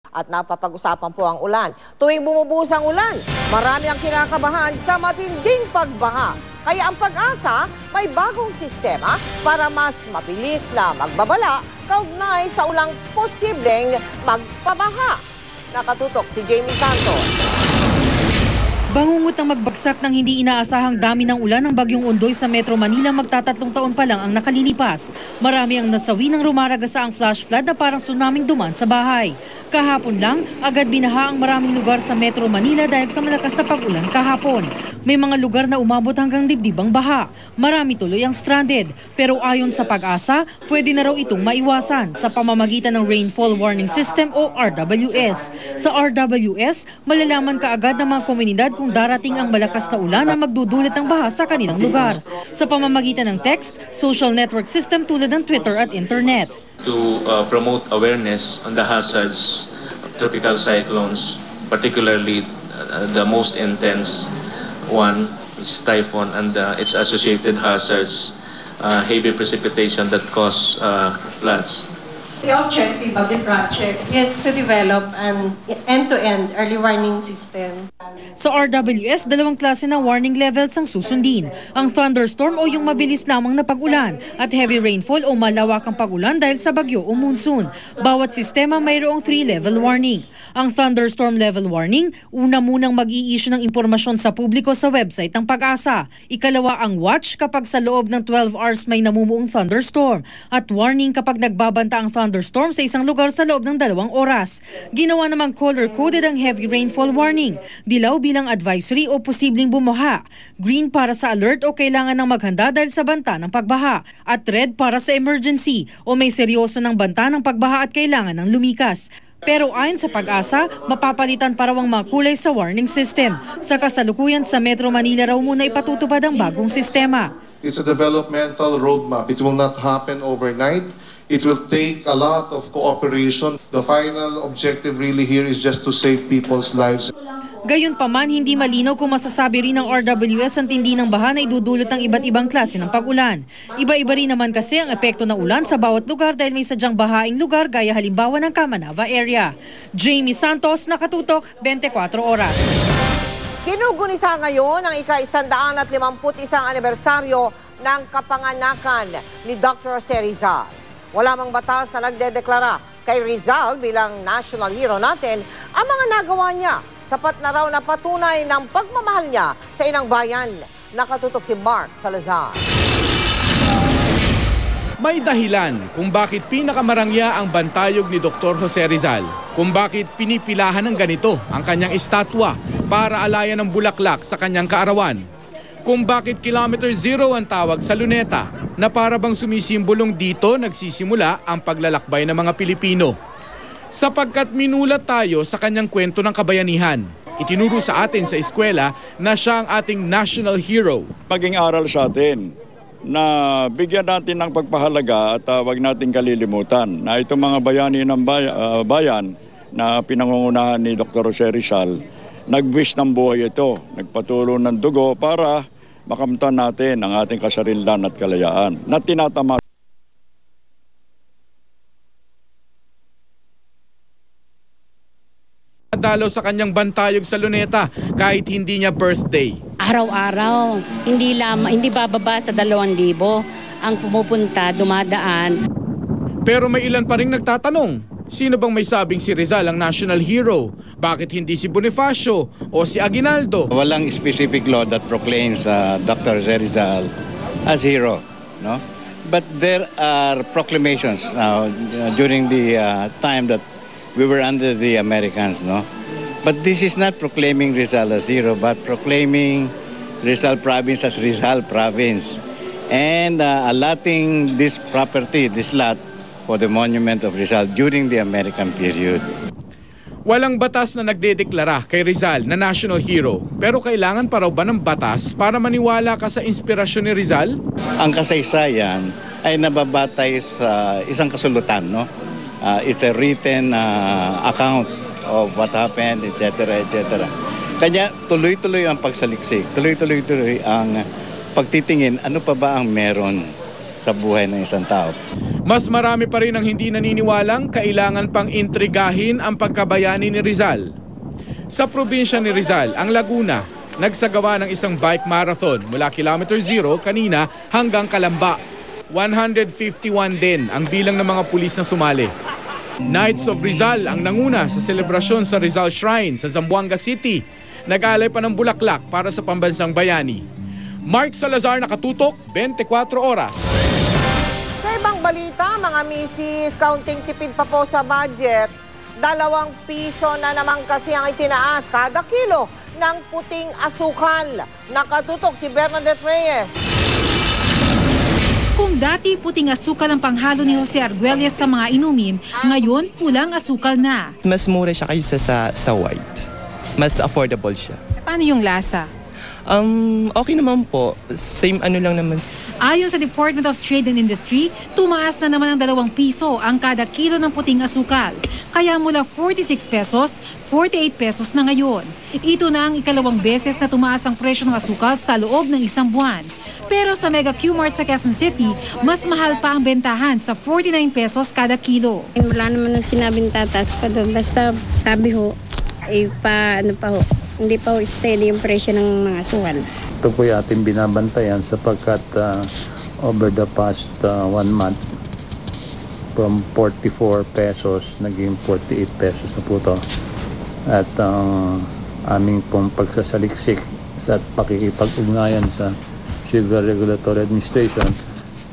At napapag-usapan po ang ulan. Tuwing bumubuhos ang ulan, marami ang kinakabahan sa matinding pagbaha. Kaya ang Pag-asa may bagong sistema para mas mabilis na magbabala kaugnay sa ulang posibleng magpabaha. Nakatutok si Jamie Santos. Bangungot ng magbagsak ng hindi inaasahang dami ng ulan ng Bagyong Ondoy sa Metro Manila magtatatlong taon pa lang ang nakalilipas. Marami ang nasawi ng rumaragasa ang flash flood na parang tsunaming duman sa bahay. Kahapon lang, agad binaha ang maraming lugar sa Metro Manila dahil sa malakas na pag-ulan kahapon. May mga lugar na umabot hanggang dibdib ang baha. Marami tuloy ang stranded. Pero ayon sa Pag-asa, pwede na raw itong maiwasan sa pamamagitan ng Rainfall Warning System o RWS. Sa RWS, malalaman kaagad ng mga komunidad kung darating ang malakas na ulan na magdudulot ng baha sa kanilang lugar. Sa pamamagitan ng text, social network system tulad ng Twitter at Internet. To promote awareness on the hazards of tropical cyclones, particularly the most intense one, is typhoon and its associated hazards, heavy precipitation that cause floods. The objective of the project is to develop an end-to-end early warning system. Sa RWS, dalawang klase ng warning levels ang susundin. Ang thunderstorm o yung mabilis lamang na pag-ulan at heavy rainfall o malawakang pag-ulan dahil sa bagyo o monsoon. Bawat sistema mayroong 3-level warning. Ang thunderstorm level warning, una munang mag-i-issue ng impormasyon sa publiko sa website ng Pag-asa. Ikalawa ang watch kapag sa loob ng 12 hours may namumuong thunderstorm. At warning kapag nagbabanta ang thunderstorm sa isang lugar sa loob ng 2 oras. Ginawa namang color-coded ang heavy rainfall warning. Dilaw bilang advisory o posibleng bumaha. Green para sa alert o kailangan ng maghanda dahil sa banta ng pagbaha. At red para sa emergency o may seryoso ng banta ng pagbaha at kailangan ng lumikas. Pero ayon sa Pag-asa, mapapalitan pa raw ang mga kulay sa warning system. Sa kasalukuyan sa Metro Manila raw muna ipatutupad ang bagong sistema. It's a developmental roadmap. It will not happen overnight. It will take a lot of cooperation. The final objective really here is just to save people's lives. Gayunpaman, hindi malinaw kung masasabi rin ng RWS ang tindi ng baha na idudulot ng iba't ibang klase ng pag-ulan. Iba-iba rin naman kasi ang epekto ng ulan sa bawat lugar dahil may sadyang bahaing lugar gaya halimbawa ng Kamanava area. Jamie Santos, Nakatutok, 24 Oras. Ginugunita ngayon ang ika-151 anibersaryo ng kapanganakan ni Dr. Jose Rizal. Wala mang batas na nagdedeklara kay Rizal bilang national hero natin ang mga nagawa niya. Sapat na raw na patunay ng pagmamahal niya sa inang bayan. Nakatutok si Mark Salazar. May dahilan kung bakit pinakamarangya ang bantayog ni Dr. Jose Rizal. Kung bakit pinipilahan ng ganito ang kanyang estatwa para alayan ng bulaklak sa kanyang kaarawan. Kung bakit Kilometer Zero ang tawag sa Luneta na para bang sumisimbolong dito nagsisimula ang paglalakbay ng mga Pilipino. Sapagkat minulat tayo sa kanyang kwento ng kabayanihan. Itinuro sa atin sa eskwela na siya ang ating national hero. Maging aral sa atin na bigyan natin ng pagpahalaga at wag natin kalilimutan na itong mga bayani ng bayan na pinangungunahan ni Dr. Jose Rizal, nag-wish ng buhay ito, nagpatulong ng dugo para makamtan natin ang ating kasarilan at kalayaan na tinatama. Dalo sa kanyang bantayog sa Luneta kahit hindi niya birthday. Araw-araw, hindi bababa sa 2,000 ang pumupunta, dumadaan. Pero may ilan pa ring nagtatanong, sino bang may sabing si Rizal ang national hero? Bakit hindi si Bonifacio o si Aguinaldo? Walang specific law that proclaims Dr. Jose Rizal as hero, no? But there are proclamations now during the time that we were under the Americans, no? But this is not proclaiming Rizal as hero, but proclaiming Rizal Province as Rizal Province. And allotting this property, this lot, for the monument of Rizal during the American period. Walang batas na nagdedeklara kay Rizal na national hero. Pero kailangan pa raw ba ng batas para maniwala ka sa inspirasyon ni Rizal? Ang kasaysayan ay nababatay sa isang kasulutan, no? It's a written account of what happened, etc., etc. Kanya tuloy-tuloy ang pagsaliksik, tuloy-tuloy ang pagtitingin ano pa ba ang meron sa buhay ng isang tao. Mas marami pa rin ang hindi naniniwalang kailangan pang intrigahin ang pagkabayani ni Rizal. Sa probinsya ni Rizal, ang Laguna, nagsagawa ng isang bike marathon mula kilometer 0 kanina hanggang Calamba. 151 din ang bilang ng mga pulis na sumali. Knights of Rizal ang nanguna sa selebrasyon sa Rizal Shrine sa Zamboanga City. Nag-aalay pa ng bulaklak para sa pambansang bayani. Mark Salazar, nakatutok, 24 oras. Sa ibang balita, mga misis, counting tipid pa po sa budget. 2 piso na naman kasi ang itinaas kada kilo ng puting asukal. Nakatutok si Bernadette Reyes. Kung dati puting asukal ang panghalo ni Jose Arguelles sa mga inumin, ngayon pulang asukal na. Mas mura siya kaysa sa white. Mas affordable siya. Paano yung lasa? Okay naman po. Same ano lang naman. Ayon sa Department of Trade and Industry, tumaas na naman ng 2 piso ang kada kilo ng puting asukal. Kaya mula 46 pesos, 48 pesos na ngayon. Ito na ang ikalawang beses na tumaas ang presyo ng asukal sa loob ng isang buwan. Pero sa Mega Q-Mart sa Quezon City, mas mahal pa ang bentahan sa 49 pesos kada kilo. Wala naman nung sinabing tataas pa doon. Basta sabi ho, hindi pa ho steady yung presyo ng mga asukal. Ito po yung ating binabantayan sapagkat over the past 1 month from 44 pesos naging 48 pesos na po ito. At aming pong pagsasaliksik sa pakikipag-ugnayan sa Sugar Regulatory Administration,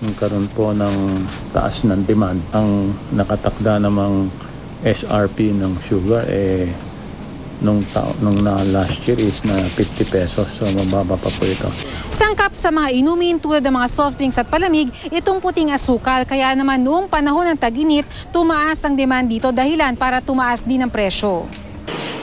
nagkaroon po ng taas ng demand. Ang nakatakda namang SRP ng sugar nung last year is na 50 pesos, so mababa pa po ito. Sangkap sa mga inumin tulad ng mga soft drinks at palamig, itong puting asukal. Kaya naman noong panahon ng tag-init, tumaas ang demand dito dahilan para tumaas din ang presyo.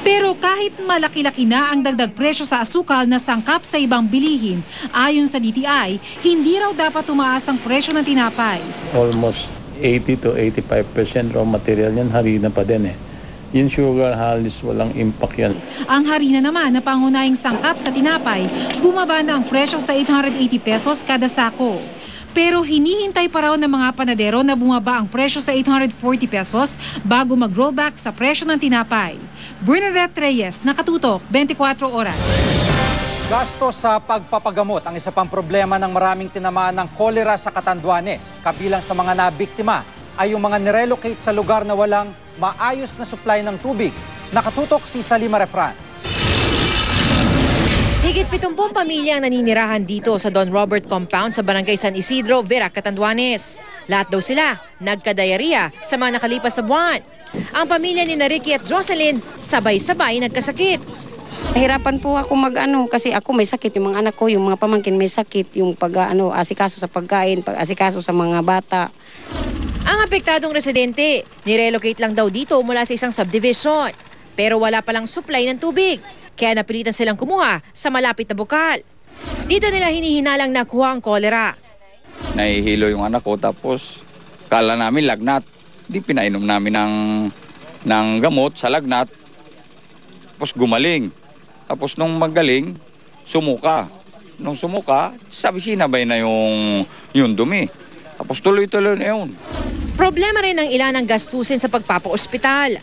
Pero kahit malaki-laki na ang dagdag presyo sa asukal na sangkap sa ibang bilihin, ayon sa DTI, hindi raw dapat tumaas ang presyo ng tinapay. Almost 80 to 85% raw material yan, harina pa din Yung sugar halos walang impact yan. Ang harina naman na pangunahing sangkap sa tinapay, bumaba na ang presyo sa 880 pesos kada sako. Pero hinihintay pa raw ng mga panadero na bumaba ang presyo sa 840 pesos bago mag-rollback sa presyo ng tinapay. Bernadette Reyes, nakatutok, 24 oras. Gasto sa pagpapagamot ang isa pang problema ng maraming tinamaan ng kolera sa Catanduanes. Kabilang sa mga nabiktima ay yung mga nirelocate sa lugar na walang maayos na supply ng tubig. Nakatutok si Salima Refran. Higit 70 pamilya ang naninirahan dito sa Don Robert Compound sa Barangay San Isidro, Verac, Catanduanes. Lahat daw sila nagkadayariya sa mga nakalipas na buwan. Ang pamilya ni Ricky at Jocelyn sabay-sabay nagkasakit. Nahirapan po ako kasi ako may sakit, yung mga anak ko, yung mga pamangkin may sakit, yung asikaso sa pagkain, pag-asikaso sa mga bata. Ang apektadong residente, nirelocate lang daw dito mula sa isang subdivision. Pero wala palang supply ng tubig, kaya napilitan silang kumuha sa malapit na bukal. Dito nila hinihinalang nakuha ang kolera. Nahihilo yung anak ko tapos kala namin lagnat. Di pinainom namin ng gamot sa lagnat. Tapos gumaling. Tapos nung magaling, sumuka. Nung sumuka, sabi sinabay na yung dumi. Tapos tuloy-tuloy na yun. Problema rin ang ilan ng gastusin sa pagpapa-ospital.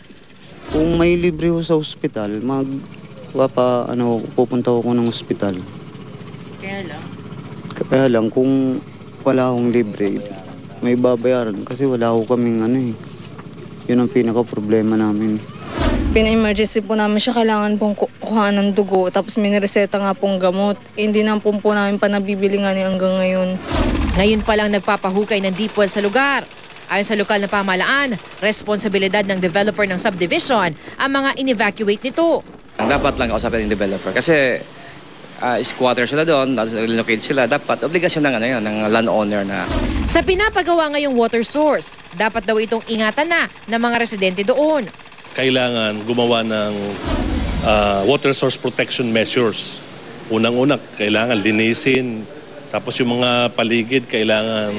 Kung may libre ho sa ospital, pupunta ako ng ospital. Kaya lang, kung wala akong libre, may babayaran kasi wala ako kaming Yun ang pinaka-problema namin. Pina-emergency po namin siya, kailangan pong kuhaan ng dugo, tapos minireseta nga pong gamot. Hindi na po namin pa nabibili nga hanggang ngayon. Ngayon pa lang nagpapahukay ng deep well sa lugar. Ayon sa lokal na pamahalaan, responsibilidad ng developer ng subdivision ang mga in-evacuate nito. Dapat lang kausapin ng developer kasi squatter sila doon, relocate sila. Dapat obligasyon ng landowner na. Sa pinapagawa ngayong water source, dapat daw itong ingatan na ng mga residente doon. Kailangan gumawa ng water source protection measures. Unang-una, kailangan linisin. Tapos yung mga paligid, kailangan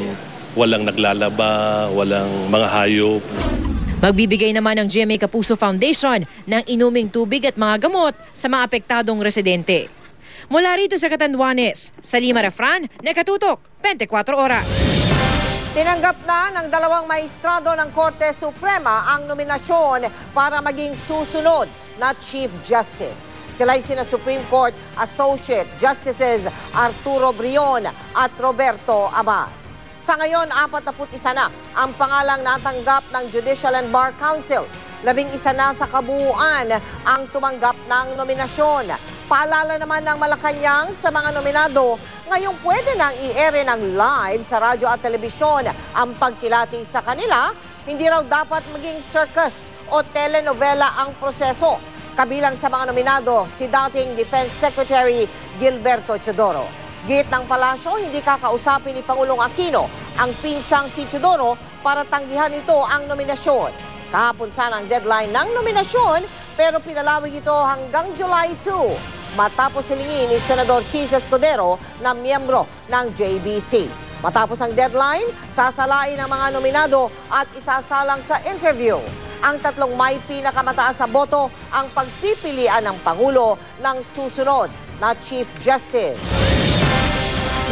walang naglalaba, walang mga hayop. Magbibigay naman ng GMA Kapuso Foundation ng inuming tubig at mga gamot sa mga apektadong residente. Mula rito sa Catanduanes, Salima Refran, nakatutok, 24 oras. Tinanggap na ng dalawang maestrado ng Korte Suprema ang nominasyon para maging susunod na Chief Justice. Sila ay sina Supreme Court Associate Justices Arturo Brion at Roberto Abad. Sa ngayon, 41 na ang pangalang natanggap ng Judicial and Bar Council. 11 na sa kabuuan ang tumanggap ng nominasyon. Paalala naman ng Malacanang sa mga nominado, ngayong pwede nang i-ere ng live sa radyo at telebisyon ang pagkilati sa kanila. Hindi raw dapat maging circus o telenovela ang proseso. Kabilang sa mga nominado, si dating Defense Secretary Gilberto Teodoro. Git ng palasyo, hindi kakausapin ni Pangulong Aquino ang pinsang si Teodoro para tanggihan ito ang nominasyon. Kahapon sana ang deadline ng nominasyon pero pinalawig ito hanggang July 2 matapos hilingin ni Senador Chis Escudero na miyembro ng JBC. Matapos ang deadline, sasalain ang mga nominado at isasalang sa interview. Ang tatlong may pinakamataas sa boto ang pagpipilian ng Pangulo ng susunod na Chief Justice.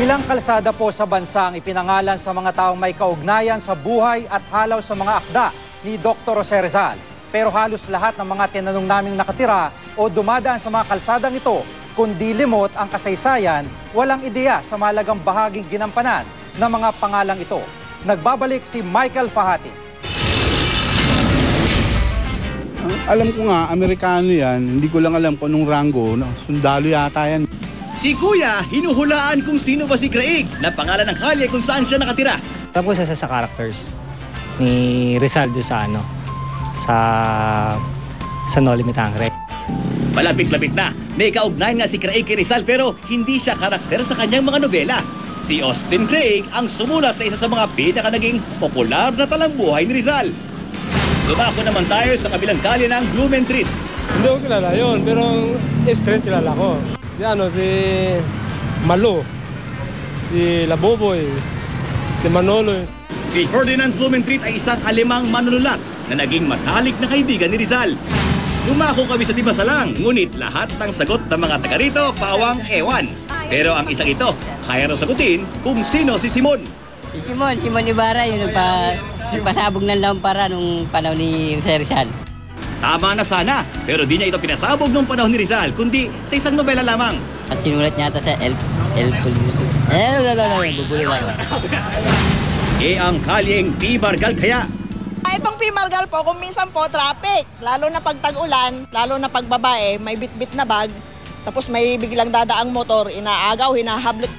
Ilang kalsada po sa bansa ang ipinangalan sa mga taong may kaugnayan sa buhay at halaw sa mga akda ni Dr. Jose Rizal. Pero halos lahat ng mga tinanong naming nakatira o dumadaan sa mga kalsadang ito, kundi limot ang kasaysayan, walang ideya sa malagang bahaging ginampanan ng mga pangalang ito. Nagbabalik si Michael Fahati. Alam ko nga, Amerikano yan. Hindi ko lang alam kung anong rango. No? Sundalo yata yan. Si Kuya, hinuhulaan kung sino ba si Craig na pangalan ng kalye kung saan siya nakatira. Tapos sa characters ni Rizal sa Noli Me Tangere. Malapit-lapit na, may kaugnayan nga si Craig kay Rizal pero hindi siya karakter sa kanyang mga nobela. Si Austin Craig ang sumula sa isa sa mga naging popular na talambuhay ni Rizal. Lumako naman tayo sa kabilang kalye ng Blumentritt. Hindi ko kilala yun, pero straight kilala ko. Si Malo, si Laboboy, si Manolo. Si Ferdinand Blumentritt ay isang alemang manunulat na naging matalik na kaibigan ni Rizal. Dumako kami sa Dimasalang, ngunit lahat ng sagot ng mga taga rito pawang ewan. Pero ang isang ito, kaya raw sagutin kung sino si Simon. Si Simon Ibarra, yung nagpasabog ng lampara nung panahon ni Jose Rizal. Tama na sana, pero di niya ito pinasabog nung panahon ni Rizal, kundi sa isang nobela lamang. At sinulat niya ito sa ang kalyeng P. Margal kaya. Itong P. Margal po, kung minsan po, traffic. Lalo na pag tag-ulan, lalo na pag babae, may bit-bit na bag, tapos may biglang dadaang motor, inaagaw, hinahablit.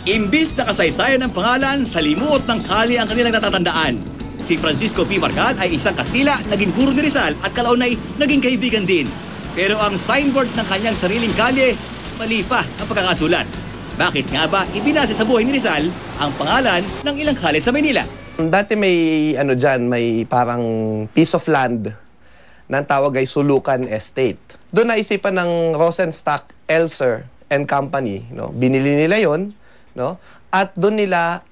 Imbis na kasaysayan ng pangalan, sa limuot ng kalye ang kanilang natatandaan. Si Francisco P. Margal ay isang Kastila, naging guro ni Rizal at kalaunay naging kaibigan din. Pero ang signboard ng kanyang sariling kalye, mali pa ang pagkakasulat. Bakit nga ba ibinase sa buhay ni Rizal ang pangalan ng ilang kalye sa Maynila? Dati may may parang piece of land na tawag ay Sulukan Estate. Doon naisipan ng Rosenstock, Elser and Company, no? Binili nila 'yon, no? At doon nila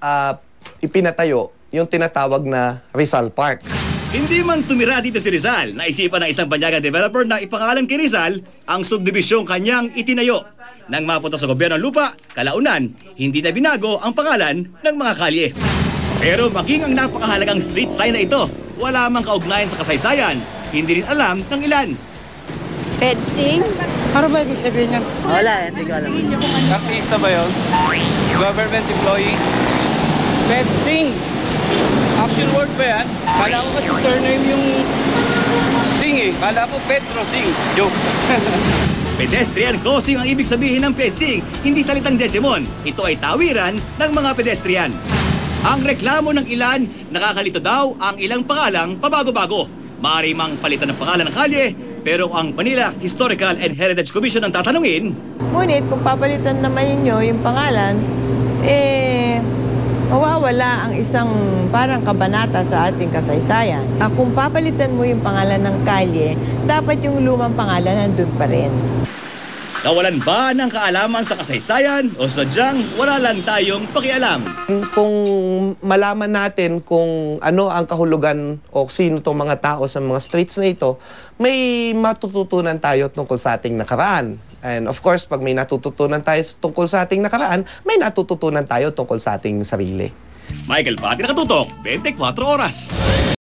ipinatayo yung tinatawag na Rizal Park. Hindi man tumira dito si Rizal, naisipan ng isang banyagang developer na ipangalan kay Rizal ang subdibisyong kanyang itinayo. Nang mapunta sa gobyerno ng lupa, kalaunan, hindi na binago ang pangalan ng mga kalye. Pero maging ang napakahalagang street sign na ito, wala mang kaugnayan sa kasaysayan, hindi rin alam ng ilan. Fedsing? Ano ba ibig sabihin yan? Wala, hindi ko alam. Artista ba yun? Government employee? Fedsing! Actual word ba yan? Kala ko kasi surname yung Singh eh. Kala ko Petro Singh. Joke. Pedestrian crossing ang ibig sabihin ng fencing, hindi salitang jejemon. Ito ay tawiran ng mga pedestrian. Ang reklamo ng ilan, nakakalito daw ang ilang pangalang pabago-bago. Maaari mang palitan ng pangalan ng kalye, pero ang Manila Historical and Heritage Commission ang tatanungin. Ngunit kung papalitan naman ninyo yung pangalan, mawawala ang isang parang kabanata sa ating kasaysayan. Kung papalitan mo yung pangalan ng kalye, dapat yung lumang pangalan nandun pa rin. Nawalan ba ng kaalaman sa kasaysayan o sadyang wala lang tayong pakialam? Kung malaman natin kung ano ang kahulugan o sino itong mga tao sa mga streets na ito, may matututunan tayo tungkol sa ating nakaraan. And of course, pag may natututunan tayo tungkol sa ating nakaraan, may natututunan tayo tungkol sa ating sarili. Michael Pati, nakatutok, 24 oras.